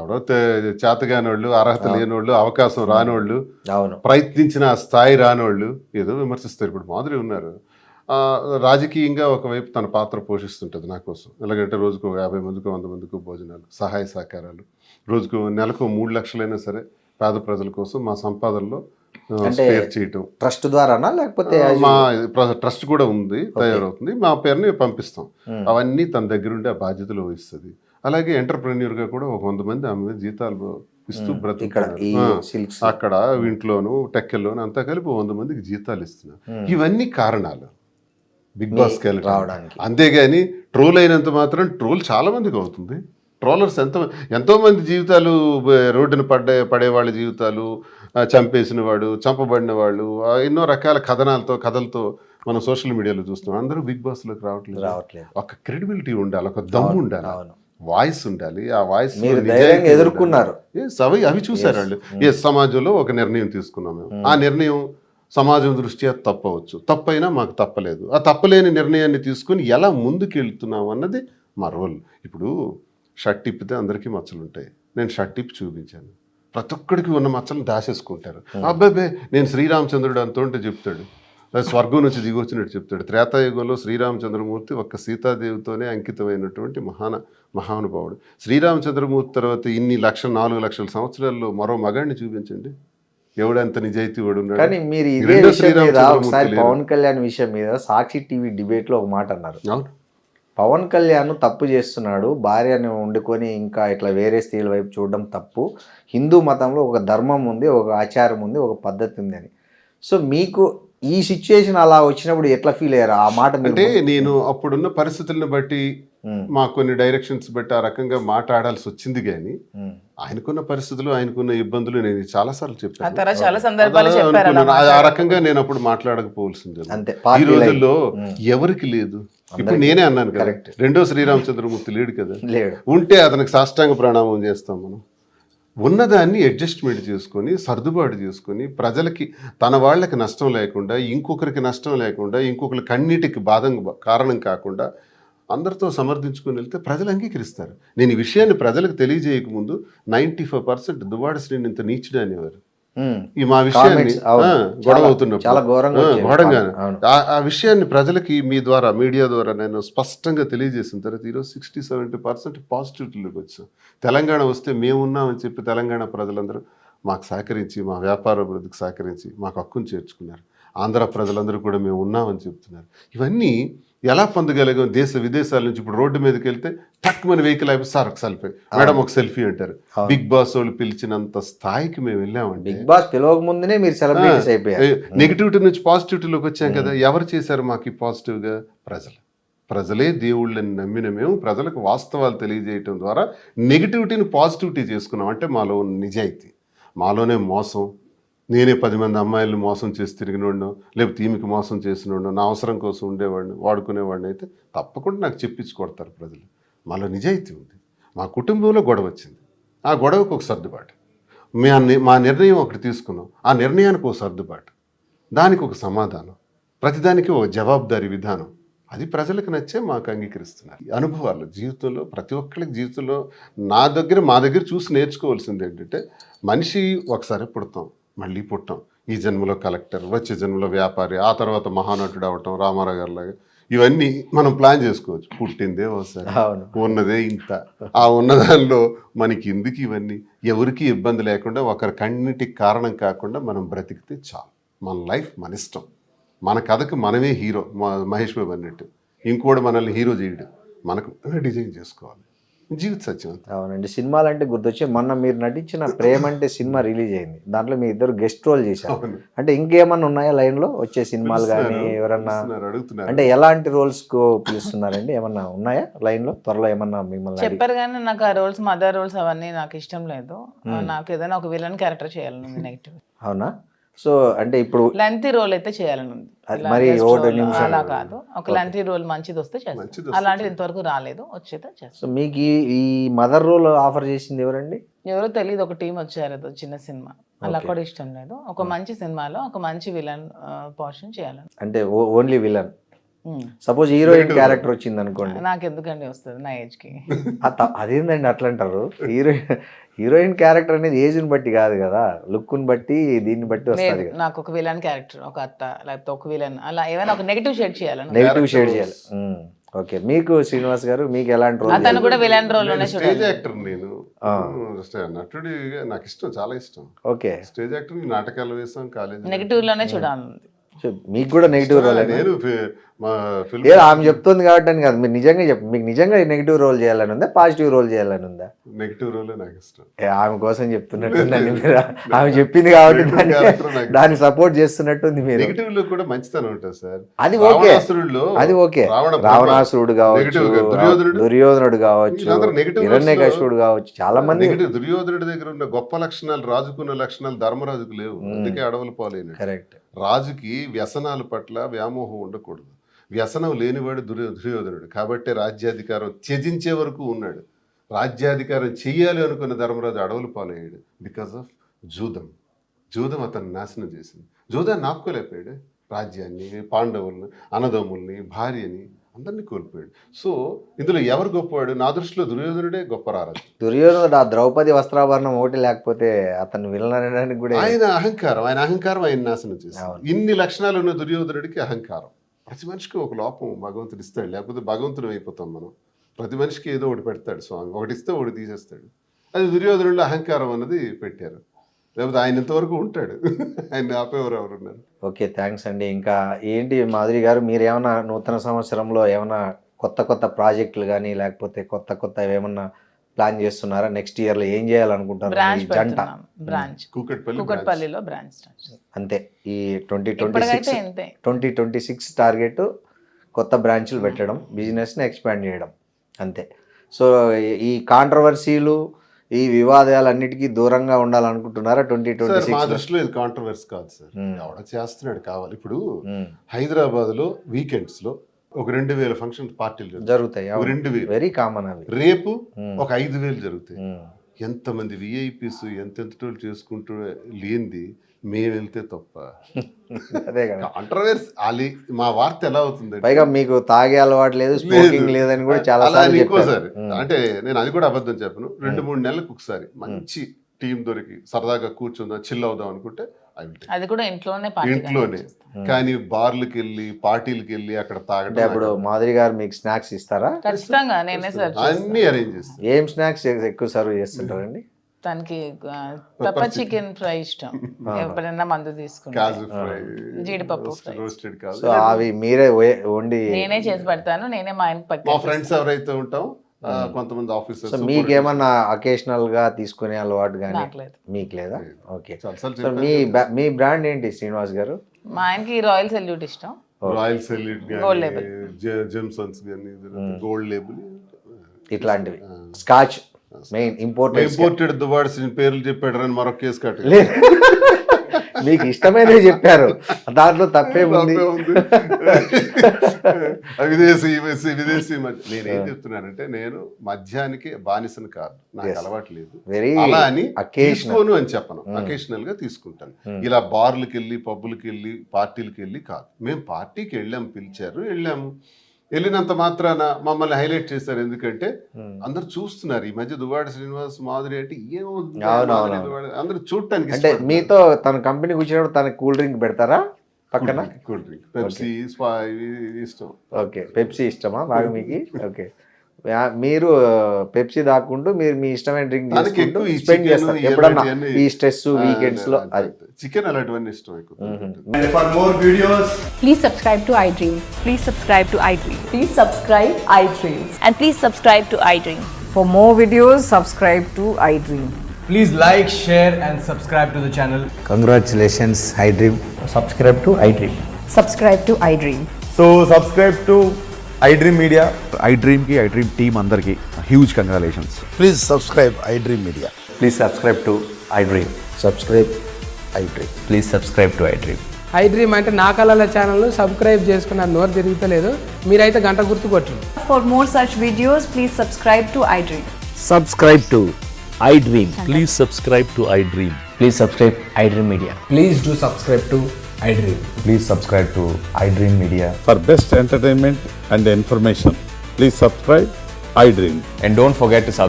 ఎవరో చేతగానోళ్ళు, అర్హత లేనోళ్ళు, అవకాశం రానోళ్ళు, అవును. ప్రయత్నించిన ఆ స్థాయి రానోళ్ళు ఏదో విమర్శిస్తారు. ఇప్పుడు మాధురి ఉన్నారు. రాజకీయంగా ఒకవైపు తన పాత్ర పోషిస్తుంటది నా కోసం. ఎలాగంటే రోజుకు 50 మందికో, 100 మందికో భోజనాలు, సహాయ సహకారాలు. రోజుకు నెలకు 3 లక్షలైనా సరే పేద ప్రజల కోసం మా సంపాదనలో అంటే స్పేర్ చేయటం. ట్రస్ట్ ద్వారానా లేకపోతే మా ట్రస్ట్ కూడా ఉంది, తయారవుతుంది. మా పేరుని పంపిస్తాం. అవన్నీ తన దగ్గరుండి ఆ బాధ్యతలు వహిస్తుంది. అలాగే ఎంటర్‌ప్రెన్యూర్‌గా కూడా ఒక 100 మంది ఆమె మీద జీతాలు ఇస్తూ ఇక్కడ బ్రతుకుతున్నారు. ఈ సిల్క్స్ అక్కడ ఇంట్లోను, టెక్కల్లోను అంతా కలిపి 100 మందికి జీతాలు ఇస్తున్నారు. ఇవన్నీ కారణాలు బిగ్ బాస్‌కి వెళ్ళడానికి. రావడానికి. అంతేగాని ట్రోల్ అయినంత మాత్రం ట్రోల్ చాలా మందికి అవుతుంది. ట్రోలర్స్ ఎంతో మంది జీవితాలు రోడ్డున పడే వాళ్ళ జీవితాలు, చంపేసిన వాడు, చంపబడిన వాళ్ళు, ఎన్నో రకాల కథలతో మనం సోషల్ మీడియాలో చూస్తున్నాం. అందరూ బిగ్ బాస్‌లోకి రావట్లేదు. ఒక క్రెడిబిలిటీ ఉండాలి, ఒక దమ్ము ఉండాలి, వాయిస్ ఉండాలి. ఆ వాయిస్ ఎదుర్కొన్నారు. అవి చూసారు వాళ్ళు. సమాజంలో ఒక నిర్ణయం తీసుకున్నాం మేము. ఆ నిర్ణయం సమాజం దృష్ట్యా తప్పవచ్చు. తప్పైనా మాకు తప్పలేదు. ఆ తప్పలేని నిర్ణయాన్ని తీసుకుని ఎలా ముందుకు వెళ్తున్నాం అన్నది మా రోల్. ఇప్పుడు షర్ట్ ఇప్పితే అందరికీ మచ్చలు ఉంటాయి. నేను షర్ట్ ఇప్పి చూపించాను. ప్రతి ఒక్కడికి ఉన్న మచ్చలను దాచేసుకుంటారు. అబ్బాబే నేను శ్రీరామచంద్రుడు అంతుంటే చెప్తాడు, స్వర్గం నుంచి దిగొచ్చినట్టు చెప్తాడు. త్రేతాయుగంలో శ్రీరామచంద్రమూర్తి ఒక్క సీతాదేవితోనే అంకితమైనటువంటి మహానుభావుడు. శ్రీరామచంద్రమూర్తి తర్వాత ఇన్ని 4 లక్షల సంవత్సరాల్లో మరో మగాడిని చూపించండి, ఎవడంత నిజాయితీ వాడు ఉన్నాడు. కానీ మీరు ఇదే విషయం మీద ఒకసారి పవన్ కళ్యాణ్ విషయం మీద సాక్షి టీవీ డిబేట్ లో ఒక మాట అన్నారు. అవును, పవన్ కళ్యాణ్ తప్పు చేస్తున్నాడు, భార్యను వండుకొని ఇంకా ఇట్లా వేరే స్త్రీల వైపు చూడడం తప్పు. హిందూ మతంలో ఒక ధర్మం ఉంది, ఒక ఆచారం ఉంది, ఒక పద్ధతి ఉంది అని. సో మీకు ఈ సిచ్యుయేషన్ అలా వచ్చినప్పుడు ఎట్లా ఫీల్ అయ్యారు? ఆ మాట అంటే నేను అప్పుడున్న పరిస్థితులను బట్టి మా కొన్ని డైరెక్షన్స్ బట్టి ఆ రకంగా మాట్లాడాల్సి వచ్చింది. కానీ ఆయనకున్న పరిస్థితులు, ఆయనకున్న ఇబ్బందులు నేను చాలాసార్లు చెప్పాను. ఆ రకంగా నేను అప్పుడు మాట్లాడకపోవాల్సింది. ఈ రోజుల్లో ఎవరికి లేదు. ఇప్పుడు నేనే అన్నాను కదా, రెండో శ్రీరామచంద్రమూర్తి లేడు కదా, ఉంటే అతనికి సాష్టాంగ ప్రణామం చేస్తాం. మనం ఉన్నదాన్ని అడ్జస్ట్మెంట్ చేసుకొని, సర్దుబాటు చేసుకొని, ప్రజలకి తన వాళ్ళకి నష్టం లేకుండా, ఇంకొకరికి నష్టం లేకుండా, ఇంకొకరి కన్నీటికి కారణం కాకుండా అందరితో సమర్థించుకొని వెళ్తే ప్రజలు అంగీకరిస్తారు. నేను ఈ విషయాన్ని ప్రజలకు తెలియజేయకముందు 95% దువ్వాడ శ్రీని ఇంత నీచుడు అనేవారు. ఈ మా విషయాన్ని గొడవ అవుతున్నప్పుడు ఘోరంగా ఆ విషయాన్ని ప్రజలకి మీ ద్వారా, మీడియా ద్వారా నేను స్పష్టంగా తెలియజేసిన తర్వాత ఈరోజు 60-70% పాజిటివిటీలోకి వచ్చాం. తెలంగాణ వస్తే మేమున్నామని చెప్పి తెలంగాణ ప్రజలందరూ మాకు సహకరించి, మా వ్యాపార అభివృద్ధికి సహకరించి మాకు హక్కును చేర్చుకున్నారు. ఆంధ్ర ప్రజలందరూ కూడా మేము ఉన్నామని చెప్తున్నారు. ఇవన్నీ ఎలా పొందగలిగాం? దేశ విదేశాల నుంచి ఇప్పుడు రోడ్డు మీదకి వెళ్తే టక్ మన వెహికల్ అయిపోయి సార్ ఒక సెల్ఫీ, మేడం ఒక సెల్ఫీ అంటారు. బిగ్ బాస్ వాళ్ళు పిలిచినంత స్థాయికి మేము వెళ్ళామండి. బిగ్ బాస్ పిలవక ముందునే మీరు సెలబ్రిటీస్ అయిపోయారు. నెగిటివిటీ నుంచి పాజిటివిటీలోకి వచ్చాం కదా. ఎవరు చేశారు మాకు ఈ పాజిటివ్గా? ప్రజలే దేవుళ్ళని నమ్మిన మేము ప్రజలకు వాస్తవాలు తెలియజేయటం ద్వారా నెగిటివిటీని పాజిటివిటీ చేసుకున్నాం. అంటే మాలో నిజాయితీ, మాలోనే మోసం. నేనే 10 మంది అమ్మాయిలను మోసం చేసి తిరిగినోడినో, లేకపోతే ఈమెకి మోసం చేసినోడినో, నా అవసరం కోసం ఉండేవాడిని, వాడుకునేవాడిని అయితే తప్పకుండా నాకు చెప్పించి కొడతారు ప్రజలు. మాలో నిజాయితీ ఉంది. మా కుటుంబంలో గొడవ వచ్చింది, ఆ గొడవకు ఒక సర్దుబాటు. మా నిర్ణయం ఒకటి తీసుకున్నాం, ఆ నిర్ణయానికి ఒక సర్దుబాటు, దానికి ఒక సమాధానం, ప్రతిదానికి ఒక జవాబుదారీ విధానం. అది ప్రజలకు నచ్చే మాకు అంగీకరిస్తున్నారు. అనుభవాలు జీవితంలో ప్రతి ఒక్కరికి జీవితంలో మా దగ్గర చూసి నేర్చుకోవాల్సింది ఏంటంటే, మనిషి ఒకసారి పుడతాం, మళ్ళీ పుట్టాం. ఈ జన్మలో కలెక్టర్, వచ్చే జన్మలో వ్యాపారి, ఆ తర్వాత మహానటుడు అవటం రామారావు గారి లాగా. ఇవన్నీ మనం ప్లాన్ చేసుకోవచ్చు. పుట్టిందే ఒకసారి, ఉన్నదే ఇంత. ఆ ఉన్నదానిలో మనకి ఎందుకు ఇవన్నీ? ఎవరికి ఇబ్బంది లేకుండా, ఒకరి కన్నిటికి కారణం కాకుండా మనం బ్రతికితే చాలు. మన లైఫ్ మన ఇష్టం. మన కథకు మనమే హీరో. మహేష్ బాబు అన్నట్టు ఇంకోటి మనల్ని హీరో చేయడు, మనకు డిజైన్ చేసుకోవాలి. జీవిత సత్యం. అవునండి. సినిమాలు అంటే గుర్తొచ్చి మొన్న మీరు నటించిన ప్రేమ అంటే సినిమా రిలీజ్ అయింది. దాంట్లో మీ ఇద్దరు గెస్ట్ రోల్ చేశారు. అంటే ఇంకేమన్నా ఉన్నాయా లైన్ లో వచ్చే సినిమాలు కానీ ఎవరన్నా అడుగుతున్నారు? అంటే ఎలాంటి రోల్స్ కు పిలుస్తున్నారండి? ఏమన్నా ఉన్నాయా లైన్ లో? త్వరలో ఏమన్నా మిమ్మల్ని చెప్పారు కానీ నాకు ఆ రోల్స్, మదర్ రోల్స్ అవన్నీ నాకు ఇష్టం లేదు. నాకు ఏదైనా ఒక విలన్ క్యారెక్టర్ చేయాలని నెగిటివ్. అవునా? సో అంటే ఇప్పుడు లెంతీ రోల్ అయితే చేయాలని ఉంది. మరి అలా కాదు, ఒక లెంతీ రోల్ మంచిది వస్తే చేస్తాను. అలాంటిది ఇంతవరకు రాలేదు, వచ్చేదే చేస్తాను. సో మీకు ఈ మదర్ రోల్ ఆఫర్ చేసింది ఎవరండి? ఎవరో తెలియదు, ఒక టీం వచ్చారు, చిన్న సినిమా. అలా కూడా ఇష్టం లేదు. ఒక మంచి సినిమాలో ఒక మంచి విలన్ పోర్షన్ చేయాలని. అంటే only villain suppose heroine character వచ్చింది అనుకోండి, నాకు ఎందుకండి వస్తుంది నా ఏజ్ కి. అదేందండి అట్లా అంటారు? హీరోయిన్ క్యారెక్టర్ అనేది ఏజ్ని బట్టి కాదు కదా, లుక్ని బట్టి దీన్ని బట్టి వస్తుంది కదా. నాకు ఒక విలన్ క్యారెక్టర్, ఒక అత్త లేకపోతే ఒక విలన్, అలా ఏమైనా ఒక నెగిటివ్ షేడ్ చేయాలి. నెగిటివ్ షేడ్ చేయాలి. ఓకే, మీకు శ్రీనివాస్ గారు మీకు ఎలాంటి రోల్? అతను కూడా విలన్ రోల్ లోనే స్టేజ్ చూడాలి. యాక్టర్ నేను, నటుడి నాకు ఇష్టం, చాలా ఇష్టం. ఓకే, స్టేజ్ యాక్టర్, నాటకాలు వేసాం కాలేజ్. నెగిటివ్ లోనే చూడాలి. మీకు కూడా నెగిటివ్ రోల్? నేను మా ఫిల్మ్ ఏదో ఆమె చెప్తుంది కాబట్టి అని కాదు, మీరు నిజంగా మీకు నిజంగా నెగిటివ్ రోల్ చేయాలని ఉందా, పాజిటివ్ రోల్ చేయాలని ఉందా? నెగిటివ్ రోల్ నాకు ఇష్టం. ఆమె కోసం చెప్తున్నట్టుందండి మీరు. ఆమె చెప్పింది కాబట్టి దాన్ని సపోర్ట్ చేస్తున్నట్టుంది మీరు. నెగిటివ్ లో కూడా మంచితనం ఉంటుంది సార్. అది ఓకే, అది ఓకే. రావణాసురుడు కావచ్చు, దుర్యోధనుడు కావచ్చు, హిరణ్యకశిపుడు కావచ్చు, చాలా మంది. దుర్యోధనుడి దగ్గర ఉన్న గొప్ప లక్షణాలు, రాజుకున్న లక్షణాలు ధర్మరాజుకు లేవు, అందుకే అడవులు పాలైన. కరెక్ట్. రాజుకి వ్యసనాల పట్ల వ్యామోహం ఉండకూడదు. వ్యసనం లేనివాడు దుర్యోధనుడు, కాబట్టి రాజ్యాధికారం త్యజించే వరకు ఉన్నాడు. రాజ్యాధికారం చెయ్యాలి అనుకున్న ధర్మరాజు అడవులు పాలయ్యాడు బికాస్ ఆఫ్ జూదం. జూదం అతను నాశనం చేసింది. జూదాన్ని ఆపుకోలేకపోయాడు. రాజ్యాన్ని, పాండవుల్ని, అన్నదమ్ముల్ని, భార్యని అందరినీ కోల్పోయాడు. సో ఇందులో ఎవరు గొప్పవాడు? నా దృష్టిలో దుర్యోధనుడే గొప్ప రారాజు. దుర్యోధనుడు ఆ ద్రౌపది వస్త్రాభరణం ఒకటి లేకపోతే అతను వినడానికి కూడా ఆయన అహంకారం ఆయన నాశనం చేశాడు. ఇన్ని లక్షణాలు ఉన్న దుర్యోధనుడికి అహంకారం. ప్రతి మనిషికి ఒక లోపం భగవంతుడు ఇస్తాడు, లేకపోతే భగవంతుడు అయిపోతాం మనం. ప్రతి మనిషికి ఏదో ఒకటి పెడతాడు స్వామి, ఒకటి ఇస్తే ఒకటి తీసేస్తాడు. అది దుర్యోధనుడిలో అహంకారం అన్నది పెట్టారు, లేకపోతే ఆయన ఇంతవరకు ఉంటాడు. ఆయన ఆపేవారు ఎవరున్నారు? ఓకే, థ్యాంక్స్ అండి. ఇంకా ఏంటి మాధురి గారు, మీరు ఏమైనా నూతన సంవత్సరంలో ఏమైనా కొత్త ప్రాజెక్టులు కానీ లేకపోతే కొత్త ఏమన్నా ప్లాన్ చేస్తున్నారా? నెక్స్ట్ ఇయర్ లో ఏం చేయాలనుకుంటారు? జంట బ్రాంచ్ కూకట్పల్లిలో బ్రాంచ్. అంతే. ఈ 2026 టార్గెట్ కొత్త బ్రాంచ్లు పెట్టడం, బిజినెస్ని ఎక్స్పాండ్ చేయడం, అంతే. సో ఈ కాంట్రవర్సీలు, ఈ వివాదాలన్నిటికీ దూరంగా ఉండాలనుకుంటున్నారా 2026? మా దృష్టిలో ఇది కాంట్రవర్సీ కాదు సార్, ఎవడ చేస్తున్నాడు కావాలి. ఇప్పుడు హైదరాబాద్ లో వీకెండ్స్ లో ఒక 2000 ఫంక్షన్ పార్టీలు జరుగుతాయి. 2000 వెరీ కామన్. అవి రేపు ఒక 5000 జరుగుతాయి. ఎంతమంది విఐపీస్ ఎంతెంతటోళ్ళు చేసుకుంటూ లేనిది మేము వెళ్తే తప్ప. అదే కదా కాంట్రవర్సీ. మా వార్త ఎలా అవుతుంది? పైగా మీకు తాగే అలవాటు లేదు, స్మోకింగ్ లేదని కూడా చాలా సార్లు ఇంకోసారి. అంటే నేను అది కూడా అబద్ధం చెప్పను. 2-3 నెలలకు ఒకసారి మంచి టీం దొరికి సరదాగా కూర్చుందాం, చిల్ అవుదాం అనుకుంటే అది కూడా ఇంట్లోనే. కానీ బార్లకు వెళ్ళి పార్టీలకు వెళ్ళి అక్కడ తాగడం. ఇప్పుడు మాధురి గారు మీకు స్నాక్స్ ఇస్తారా? ఖచ్చితంగా నేనే సర్వ్ అన్ని అరేంజ్ చేస్తాను. ఏం స్నాక్స్ ఎక్కువ సర్వ్ చేస్తుంటారండి? తనకి పెప్పర్ చికెన్ ఫ్రై ఇష్టం, ఎప్పుడైనా మందు తీసుకుంటాను, జీడిపప్పు ఫ్రై. సో అవి మీరే వండి నేనే చేసి పెడతాను, నేనే మా ఆయనకి పట్టి. మా ఫ్రెండ్స్ ఎవరైతే ఉంటాం, కొంతమంది ఆఫీసర్స్. మీకేమన్నా అకేషనల్ గా తీసుకునే అలవాటు కానీ మీకు లేదా? ఓకే. మీ బ్రాండ్ ఏంటి శ్రీనివాస్ గారు? మా ఆయనకి రాయల్ సెల్యూట్ ఇష్టం. రాయల్ సెల్యూట్ గోల్డ్ లేబుల్, జెమ్సన్స్ గాని, గోల్డ్ లేబుల్, ఇట్లాంటివి. స్కాచ్ మెయిన్ ఇంపోర్టెడ్ దువాడ్స్ పేర్లు చెప్పాడు అని మరొక కేసు కట్ట. మీకు ఇష్టమైనవి చెప్పారు, దాంట్లో తప్పేముంది? విదేశీ నేనేం చెప్తున్నానంటే, నేను మద్యానికి బానిసను కాదు, నాకు అలవాటు లేదు. అలా అని తీసుకోను అని చెప్పను, అకేషనల్ గా తీసుకుంటాను. ఇలా బార్లకు వెళ్ళి, పబ్బులకి వెళ్ళి, పార్టీలకు వెళ్ళి కాదు. మేము పార్టీకి వెళ్ళాము, పిలిచారు, వెళ్ళాము. వెళ్ళినంత మాత్రాన మమ్మల్ని హైలైట్ చేశారు. ఎందుకంటే అందరు చూస్తున్నారు ఈ మధ్య దువ్వాడ శ్రీనివాస్, మాధురి అంటే ఏమవుతుంది అందరు చూడటానికి. అంటే మీతో తన కంపెనీ కూర్చున్నప్పుడు తనకి కూల్ డ్రింక్ పెడతారా పక్కన? కూల్ డ్రింక్, పెప్సీ ఇష్టం. ఓకే, పెప్సీ ఇష్టమా బాగా మీకు? ఓకే, మీరు పెప్సీ దాక్కుంటూ మీరు మీ ఇష్టమైన డ్రింక్ స్పెండ్ చేస్తారు ఎప్పుడన్నా ఈ స్ట్రెస్ వీకెండ్స్ లో? అది చికెన్ అలాంటివన్నీ ఇష్టం. For more videos, please subscribe to iDream. Please subscribe to iDream. Please subscribe iDream. And please subscribe to iDream. For more videos, subscribe to iDream. please like, share and subscribe to the channel. Congratulations iDream. Subscribe to iDream. Subscribe to iDream. So subscribe to iDream Media. iDream team అందరికి huge congratulations. Please subscribe iDream Media. Please subscribe to iDream. Subscribe iDream. Please subscribe to iDream. iDream అంటే నా కళల ఛానల్ను subscribe చేసుకున్న నోరు తిరుగుతలేదు, మీరైతే గంట గుర్తు కొట్టండి. For more such videos, please subscribe to iDream. Subscribe to iDream. Please subscribe to iDream. Please subscribe iDream Media. Please do subscribe to iDream. Please subscribe to iDream Media. For best entertainment and information, please subscribe iDream. And don't forget to subscribe